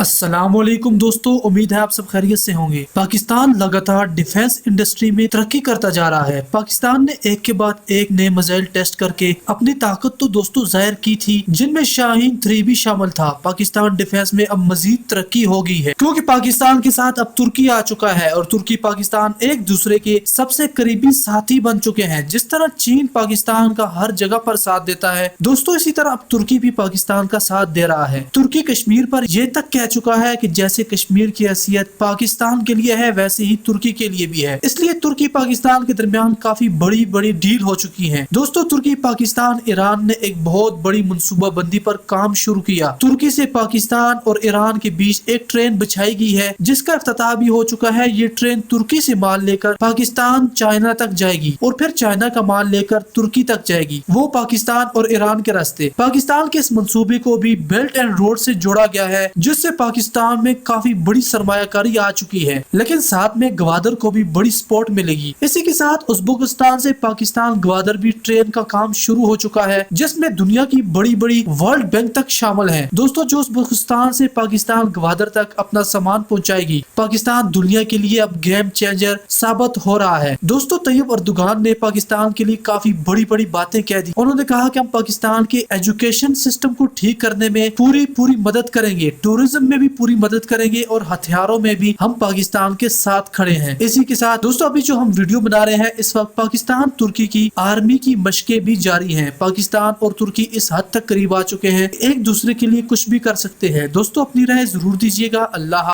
السلام علیکم دوستو، امید ہے آپ سب خیریت سے ہوں گے۔ پاکستان لگاتار ڈیفنس انڈسٹری میں ترقی کرتا جا رہا ہے۔ پاکستان نے ایک کے بعد ایک نئے میزائل ٹیسٹ کر کے اپنی طاقت تو دوستو ظاہر کی تھی، جن میں شاہین 3 بھی شامل تھا۔ پاکستان ڈیفنس میں اب مزید ترقی ہو گئی ہے، کیونکہ پاکستان کے ساتھ اب ترکی آ چکا ہے اور ترکی پاکستان ایک دوسرے کے سب سے قریبی ساتھی بن چکے ہیں۔ جس طرح چین پاکستان کا ہر جگہ پر ساتھ دیتا ہے دوستو، اسی طرح اب ترکی بھی پاکستان کا ساتھ دے رہا ہے۔ ترکی کشمیر پر یہ تک کہہ چکا ہے کہ جیسے کشمیر کی حیثیت پاکستان کے لیے ہے، ویسے ہی ترکی کے لیے بھی ہے۔ اس لیے ترکی پاکستان کے درمیان کافی بڑی ڈیل ہو چکی ہے۔ دوستو، ترکی پاکستان ایران نے ایک بہت بڑی منصوبہ بندی پر کام شروع کیا۔ ترکی سے پاکستان اور ایران کے بیچ ایک ٹرین بچھائی گئی ہے، جس کا افتتاح بھی ہو چکا ہے۔ یہ ٹرین ترکی سے مال لے کر پاکستان چائنا تک جائے گی اور پھر چائنا کا مال لے کر ترکی تک جائے گی، وہ پاکستان اور ایران کے راستے۔ پاکستان کے اس منصوبے کو بھی بیلٹ اینڈ روڈ سے جوڑا گیا ہے، جس سے پاکستان میں کافی بڑی سرمایہ کاری آ چکی ہے، لیکن ساتھ میں گوادر کو بھی بڑی سپورٹ ملے گی۔ اسی کے ساتھ ازبکستان سے پاکستان گوادر بھی ٹرین کا کام شروع ہو چکا ہے، جس میں دنیا کی بڑی ورلڈ بینک تک شامل ہے۔ دوستو، جو ازبکستان سے پاکستان گوادر تک اپنا سامان پہنچائے گی، پاکستان دنیا کے لیے اب گیم چینجر ثابت ہو رہا ہے۔ دوستو، طیب اردوغان نے پاکستان کے لیے کافی بڑی باتیں کہہ دی۔ انہوں نے کہا کہ ہم پاکستان کے ایجوکیشن سسٹم کو ٹھیک کرنے میں پوری مدد کریں گے، ٹورزم میں بھی پوری مدد کریں گے اور ہتھیاروں میں بھی ہم پاکستان کے ساتھ کھڑے ہیں۔ اسی کے ساتھ دوستو، ابھی جو ہم ویڈیو بنا رہے ہیں، اس وقت پاکستان ترکی کی آرمی کی مشقیں بھی جاری ہیں۔ پاکستان اور ترکی اس حد تک قریب آ چکے ہیں، ایک دوسرے کے لیے کچھ بھی کر سکتے ہیں۔ دوستو، اپنی رائے ضرور دیجیے گا۔ اللہ